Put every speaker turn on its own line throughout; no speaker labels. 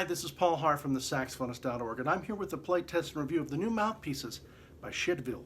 Hi, this is Paul Har from the Saxophonist.org, and I'm here with a play test and review of the new mouthpieces by Chedeville.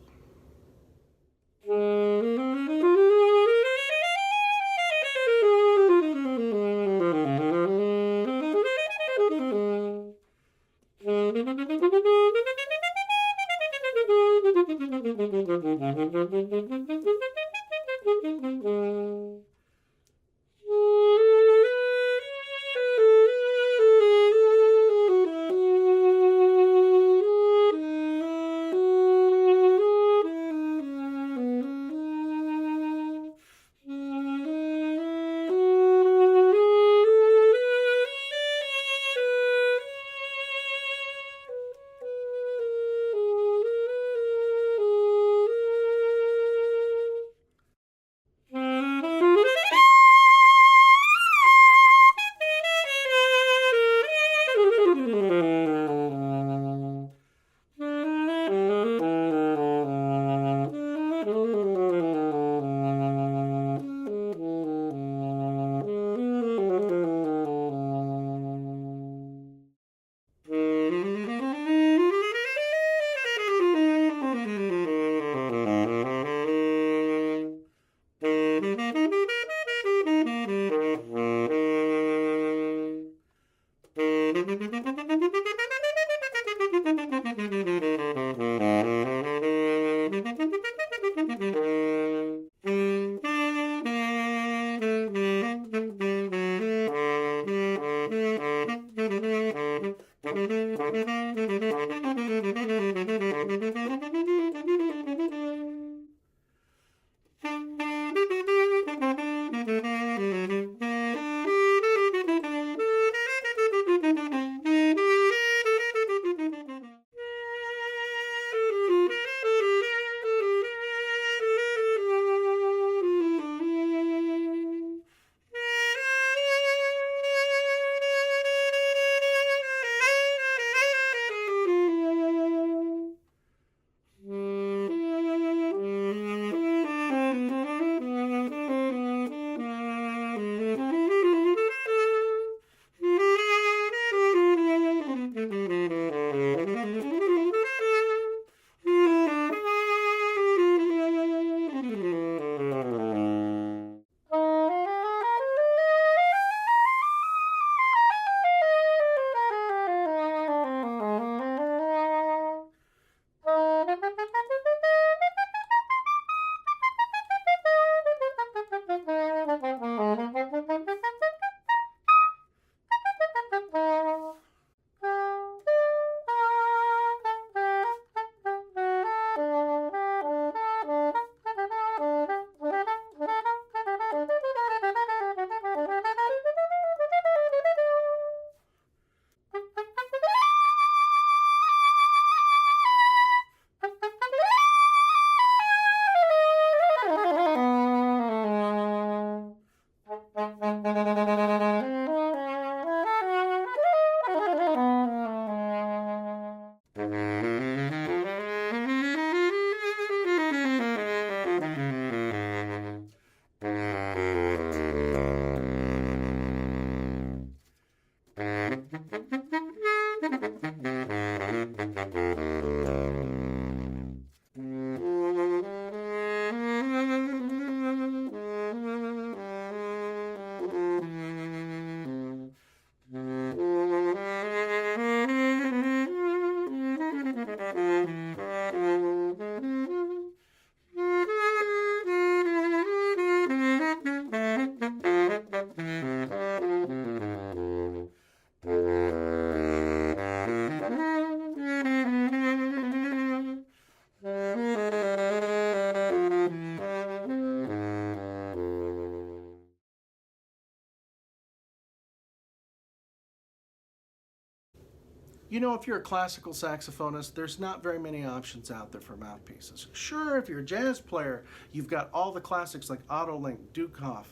You know, if you're a classical saxophonist, there's not very many options out there for mouthpieces. Sure, if you're a jazz player, you've got all the classics like Otto Link, Dukhoff,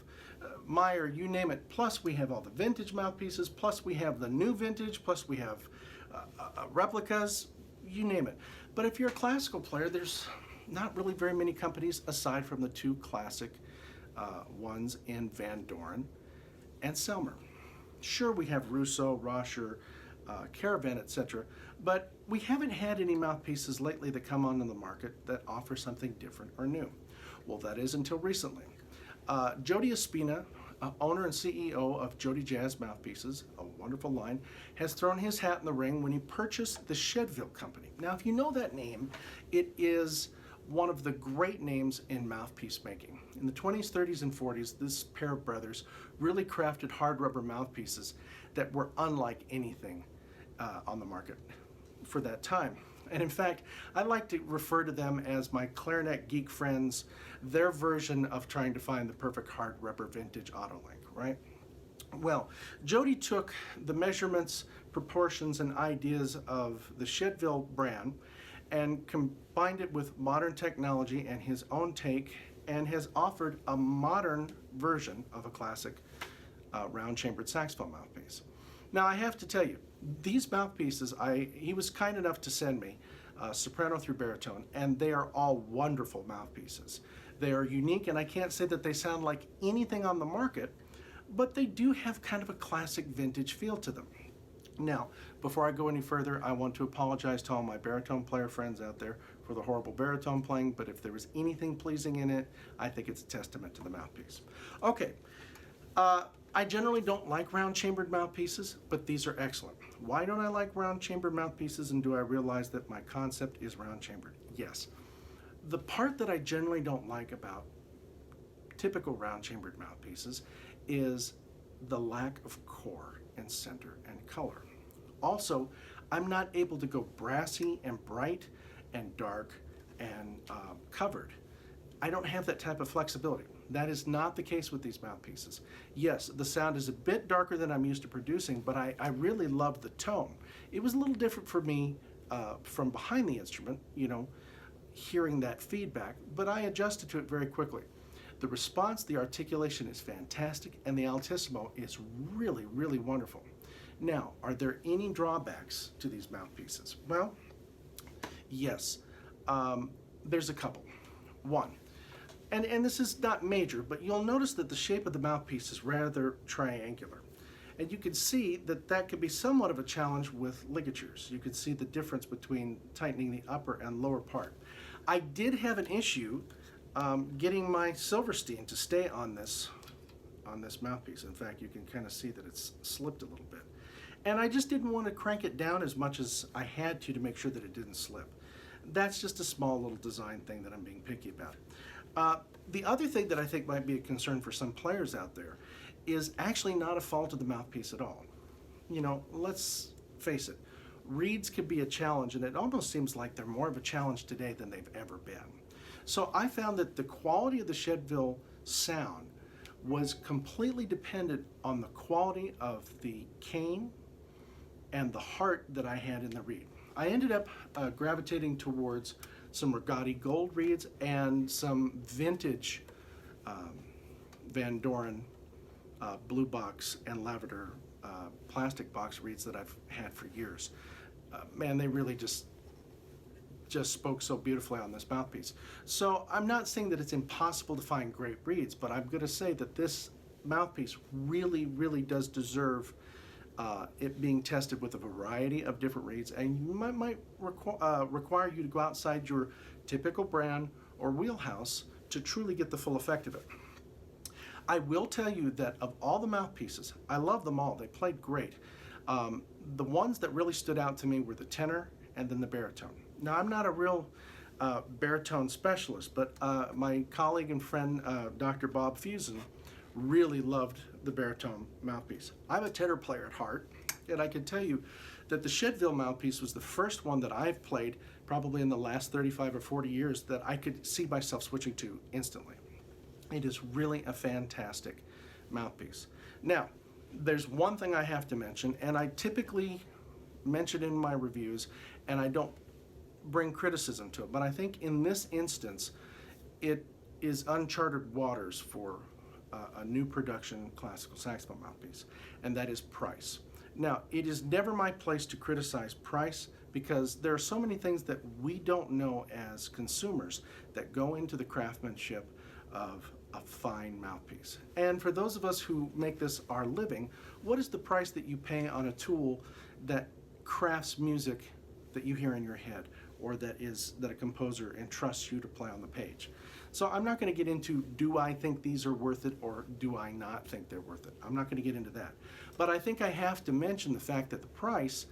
Meyer, you name it. Plus, we have all the vintage mouthpieces. Plus, we have the new vintage. Plus, we have replicas. You name it. But if you're a classical player, there's not really very many companies aside from the two classic ones in Van Doren and Selmer. Sure, we have Russo, Roscher, Caravan, etc. But we haven't had any mouthpieces lately that come onto the market that offer something different or new. Well, that is until recently. Jody Espina, owner and CEO of Jody Jazz Mouthpieces, a wonderful line, has thrown his hat in the ring when he purchased the Chedeville company. Now, if you know that name, it is one of the great names in mouthpiece making. In the 20s, 30s, and 40s, this pair of brothers really crafted hard rubber mouthpieces that were unlike anything on the market for that time. And in fact, I like to refer to them as my clarinet geek friends, their version of trying to find the perfect hard rubber vintage Autolink, right? Well, Jody took the measurements, proportions, and ideas of the Chedeville brand and combined it with modern technology and his own take, and has offered a modern version of a classic round-chambered saxophone mouthpiece. Now, I have to tell you, these mouthpieces, he was kind enough to send me soprano through baritone, and they are all wonderful mouthpieces. They are unique, and I can't say that they sound like anything on the market, but they do have kind of a classic vintage feel to them. Now, before I go any further, I want to apologize to all my baritone player friends out there for the horrible baritone playing, but if there was anything pleasing in it, I think it's a testament to the mouthpiece. Okay, I generally don't like round-chambered mouthpieces, but these are excellent. Why don't I like round-chambered mouthpieces, and do I realize that my concept is round-chambered? Yes. The part that I generally don't like about typical round-chambered mouthpieces is the lack of core and center and color. Also, I'm not able to go brassy and bright and dark and covered. I don't have that type of flexibility. That is not the case with these mouthpieces. Yes, the sound is a bit darker than I'm used to producing, but I really love the tone. It was a little different for me from behind the instrument, you know, hearing that feedback, but I adjusted to it very quickly. The response, the articulation is fantastic, and the altissimo is really, really wonderful. Now, are there any drawbacks to these mouthpieces? Well, yes, there's a couple. One, and this is not major, but you'll notice that the shape of the mouthpiece is rather triangular. And you can see that that could be somewhat of a challenge with ligatures. You can see the difference between tightening the upper and lower part. I did have an issue getting my Silverstein to stay on this mouthpiece. In fact, you can kind of see that it's slipped a little bit. And I just didn't want to crank it down as much as I had to make sure that it didn't slip. That's just a small little design thing that I'm being picky about. The other thing that I think might be a concern for some players out there is actually not a fault of the mouthpiece at all. You know, let's face it, reeds could be a challenge, and it almost seems like they're more of a challenge today than they've ever been. So I found that the quality of the Chedeville sound was completely dependent on the quality of the cane and the heart that I had in the reed. I ended up gravitating towards some Rigatti gold reeds and some vintage Van Doren blue box and lavender plastic box reeds that I've had for years. Man, they really just spoke so beautifully on this mouthpiece. So I'm not saying that it's impossible to find great reeds, but I'm going to say that this mouthpiece really, really does deserve it being tested with a variety of different reeds, and might require you to go outside your typical brand or wheelhouse to truly get the full effect of it. I will tell you that of all the mouthpieces, I love them all. They played great. The ones that really stood out to me were the tenor and then the baritone. Now, I'm not a real baritone specialist, but my colleague and friend, Dr. Bob Fusen, really loved the baritone mouthpiece. I'm a tenor player at heart, and I can tell you that the Chedeville mouthpiece was the first one that I've played probably in the last 35 or 40 years that I could see myself switching to instantly. It is really a fantastic mouthpiece. Now, there's one thing I have to mention, and I typically mention in my reviews, and I don't bring criticism to it, but I think in this instance, it is uncharted waters for a new production classical saxophone mouthpiece, and that is price. Now, it is never my place to criticize price because there are so many things that we don't know as consumers that go into the craftsmanship of a fine mouthpiece. And for those of us who make this our living, what is the price that you pay on a tool that crafts music that you hear in your head, or that a composer entrusts you to play on the page. So I'm not going to get into, do I think these are worth it or do I not think they're worth it? I'm not going to get into that. But I think I have to mention the fact that the price,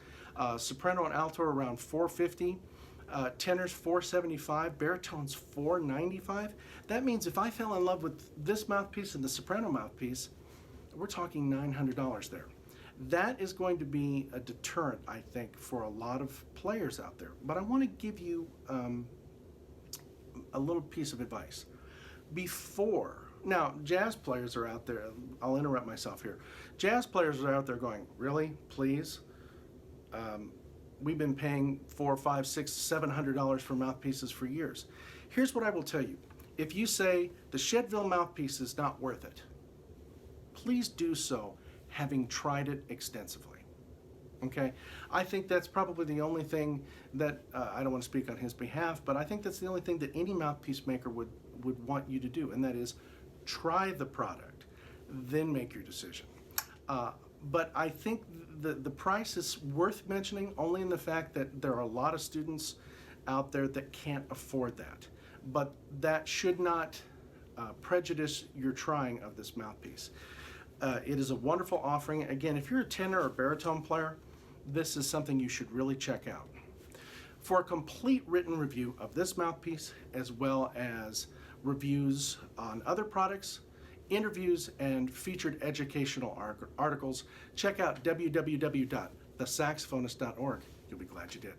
soprano and alto are around $450, tenors $475, baritones $495. That means if I fell in love with this mouthpiece and the soprano mouthpiece, we're talking $900 there. That is going to be a deterrent, I think, for a lot of players out there. But I want to give you a little piece of advice. Now, jazz players are out there, I'll interrupt myself here. Jazz players are out there going, really, please? We've been paying $400, $500, $600, $700 for mouthpieces for years. Here's what I will tell you. If you say the Chedeville mouthpiece is not worth it, please do so having tried it extensively. Okay? I think that's probably the only thing that, I don't want to speak on his behalf, but I think that's the only thing that any mouthpiece maker would want you to do, and that is try the product, then make your decision. But I think the price is worth mentioning only in the fact that there are a lot of students out there that can't afford that. But that should not prejudice your trying of this mouthpiece. It is a wonderful offering. Again, if you're a tenor or baritone player, this is something you should really check out. For a complete written review of this mouthpiece, as well as reviews on other products, interviews, and featured educational articles, check out www.thesaxophonist.org. You'll be glad you did.